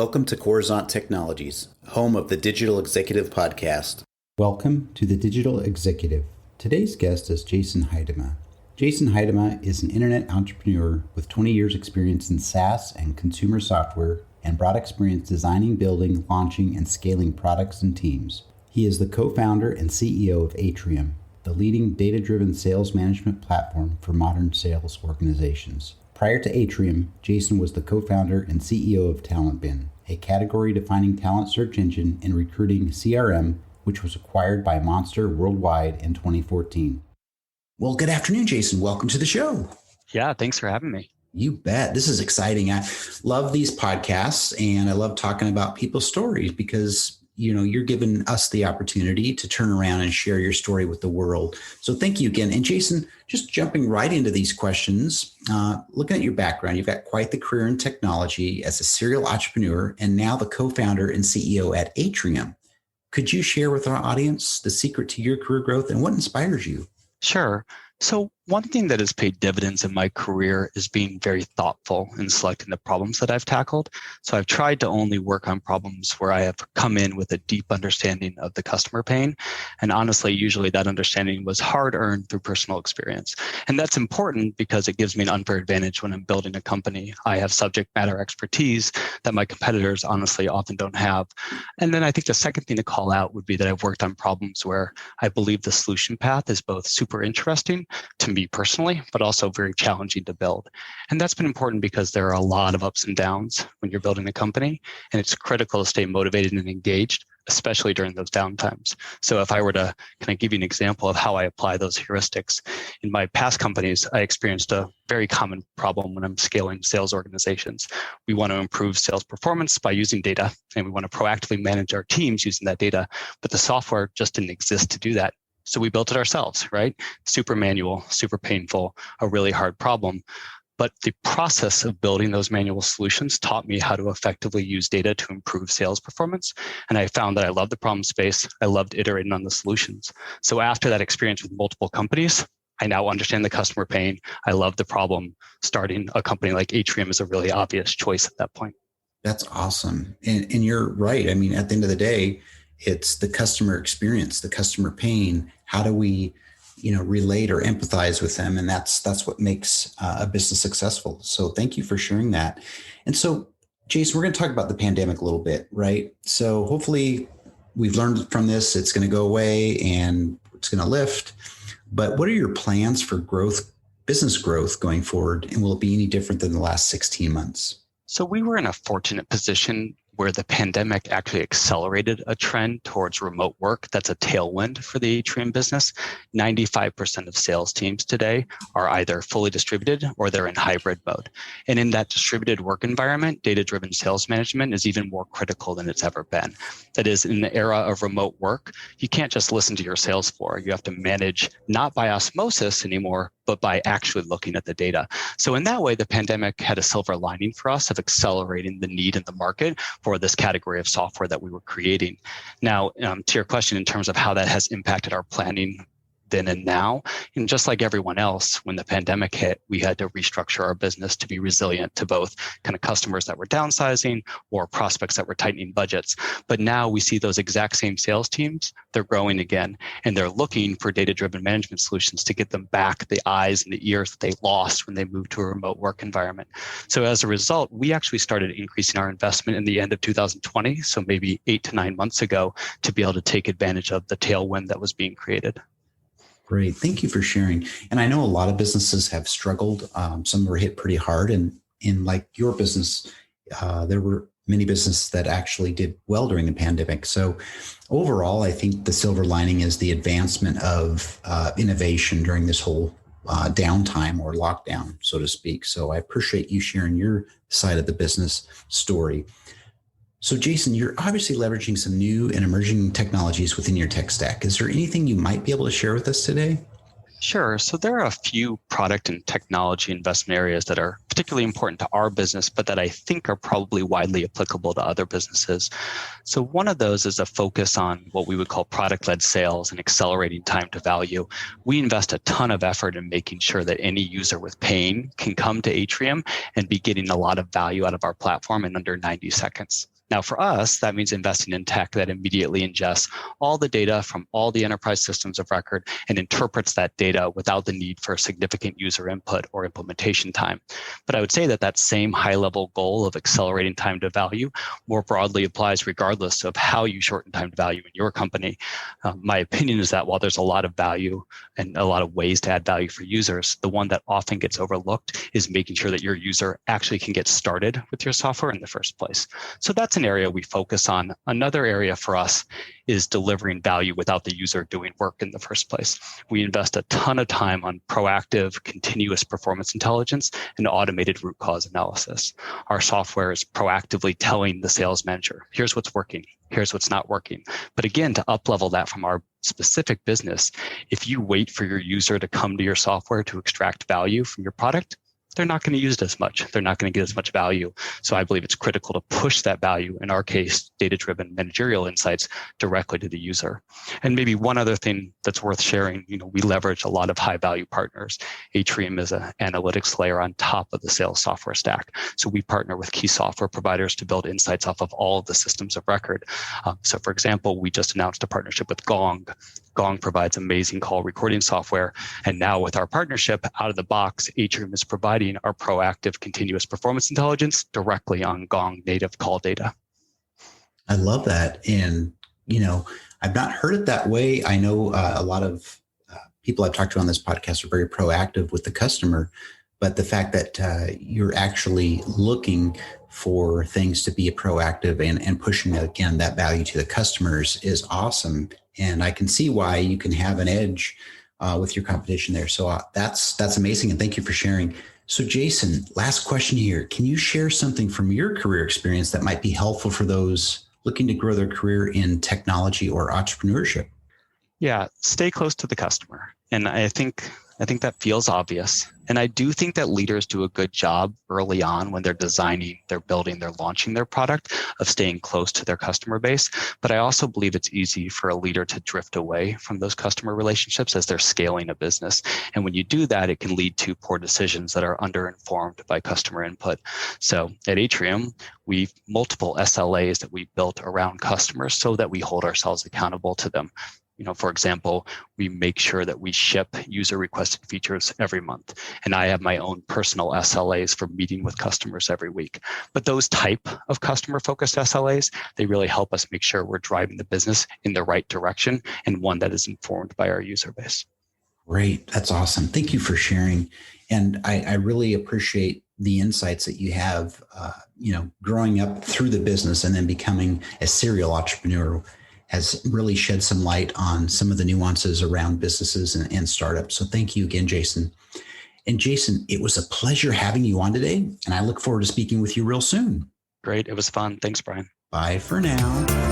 Welcome to Coruzant Technologies, home of the Digital Executive Podcast. Welcome to the Digital Executive. Today's guest is Jason Heidema. Jason Heidema is an internet entrepreneur with 20 years experience in SaaS and consumer software and broad experience designing, building, launching, and scaling products and teams. He is the co-founder and CEO of Atrium, the leading data-driven sales management platform for modern sales organizations. Prior to Atrium, Jason was the co-founder and CEO of TalentBin, a category-defining talent search engine and recruiting CRM, which was acquired by Monster Worldwide in 2014. Well, good afternoon, Jason. Welcome to the show. Yeah, thanks for having me. You bet. This is exciting. I love these podcasts, and I love talking about people's stories because you're giving us the opportunity to turn around and share your story with the world. So thank you again. And Jason, just jumping right into these questions, looking at your background, you've got quite the career in technology as a serial entrepreneur and now the co-founder and CEO at Atrium. Could you share with our audience the secret to your career growth and what inspires you? Sure. So one thing that has paid dividends in my career is being very thoughtful in selecting the problems that I've tackled. So I've tried to only work on problems where I have come in with a deep understanding of the customer pain. And honestly, usually that understanding was hard earned through personal experience. And that's important because it gives me an unfair advantage when I'm building a company. I have subject matter expertise that my competitors honestly often don't have. And then I think the second thing to call out would be that I've worked on problems where I believe the solution path is both super interesting to me personally, but also very challenging to build. And that's been important because there are a lot of ups and downs when you're building a company, and it's critical to stay motivated and engaged, especially during those downtimes. So if I were to kind of give you an example of how I apply those heuristics, in my past companies, I experienced a very common problem when I'm scaling sales organizations. We want to improve sales performance by using data, and we want to proactively manage our teams using that data, but the software just didn't exist to do that. So we built it ourselves, right? Super manual, super painful, a really hard problem. But the process of building those manual solutions taught me how to effectively use data to improve sales performance. And I found that I loved the problem space. I loved iterating on the solutions. So after that experience with multiple companies, I now understand the customer pain. I love the problem. Starting a company like Atrium is a really obvious choice at that point. That's awesome. And you're right. I mean, at the end of the day, it's the customer experience, the customer pain. How do we, relate or empathize with them? And that's what makes a business successful. So thank you for sharing that. And so, Jason, we're going to talk about the pandemic a little bit, right? So hopefully we've learned from this. It's going to go away and it's going to lift. But what are your plans for growth, business growth going forward? And will it be any different than the last 16 months? So we were in a fortunate position where the pandemic actually accelerated a trend towards remote work. That's a tailwind for the Atrium business. 95% of sales teams today are either fully distributed or they're in hybrid mode. And in that distributed work environment, data-driven sales management is even more critical than it's ever been. That is, in the era of remote work, you can't just listen to your sales floor. You have to manage not by osmosis anymore, but by actually looking at the data. So in that way, the pandemic had a silver lining for us of accelerating the need in the market for this category of software that we were creating. Now, to your question in terms of how that has impacted our planning then and now, and just like everyone else, when the pandemic hit, we had to restructure our business to be resilient to both kind of customers that were downsizing or prospects that were tightening budgets. But now we see those exact same sales teams, they're growing again, and they're looking for data-driven management solutions to get them back the eyes and the ears that they lost when they moved to a remote work environment. So as a result, we actually started increasing our investment in the end of 2020, so maybe 8 to 9 months ago, to be able to take advantage of the tailwind that was being created. Great. Thank you for sharing. And I know a lot of businesses have struggled. Some were hit pretty hard. And in like your business, there were many businesses that actually did well during the pandemic. So overall, I think the silver lining is the advancement of innovation during this whole downtime or lockdown, so to speak. So I appreciate you sharing your side of the business story. So Jason, you're obviously leveraging some new and emerging technologies within your tech stack. Is there anything you might be able to share with us today? Sure. So there are a few product and technology investment areas that are particularly important to our business, but that I think are probably widely applicable to other businesses. So one of those is a focus on what we would call product-led sales and accelerating time to value. We invest a ton of effort in making sure that any user with pain can come to Atrium and be getting a lot of value out of our platform in under 90 seconds. Now, for us, that means investing in tech that immediately ingests all the data from all the enterprise systems of record and interprets that data without the need for significant user input or implementation time. But I would say that same high-level goal of accelerating time to value more broadly applies regardless of how you shorten time to value in your company. My opinion is that while there's a lot of value and a lot of ways to add value for users, the one that often gets overlooked is making sure that your user actually can get started with your software in the first place. So that's an area we focus on. Another area for us is delivering value without the user doing work in the first place. We invest a ton of time on proactive, continuous performance intelligence and automated root cause analysis. Our software is proactively telling the sales manager, here's what's working, here's what's not working. But again, to up-level that from our specific business, if you wait for your user to come to your software to extract value from your product, they're not going to use it as much. They're not going to get as much value. So I believe it's critical to push that value, in our case, data-driven managerial insights, directly to the user. And maybe one other thing that's worth sharing, we leverage a lot of high-value partners. Atrium is an analytics layer on top of the sales software stack. So we partner with key software providers to build insights off of all of the systems of record. So for example, we just announced a partnership with Gong. Gong provides amazing call recording software. And now with our partnership, out of the box, Atrium is providing our proactive continuous performance intelligence directly on Gong native call data. I love that. And, I've not heard it that way. I know a lot of people I've talked to on this podcast are very proactive with the customer, but the fact that you're actually looking for things to be proactive and pushing, again, that value to the customers is awesome. And I can see why you can have an edge with your competition there. So that's amazing. And thank you for sharing. So Jason, last question here. Can you share something from your career experience that might be helpful for those looking to grow their career in technology or entrepreneurship? Yeah, stay close to the customer. And I think that feels obvious. And I do think that leaders do a good job early on when they're designing, they're building, they're launching their product, of staying close to their customer base. But I also believe it's easy for a leader to drift away from those customer relationships as they're scaling a business. And when you do that, it can lead to poor decisions that are underinformed by customer input. So at Atrium, we've multiple SLAs that we built around customers so that we hold ourselves accountable to them. For example, we make sure that we ship user requested features every month. And I have my own personal SLAs for meeting with customers every week. But those type of customer focused SLAs, they really help us make sure we're driving the business in the right direction and one that is informed by our user base. Great. That's awesome. Thank you for sharing. And I really appreciate the insights that you have, growing up through the business and then becoming a serial entrepreneur has really shed some light on some of the nuances around businesses and startups. So thank you again, Jason. And Jason, it was a pleasure having you on today, and I look forward to speaking with you real soon. Great. It was fun. Thanks, Brian. Bye for now.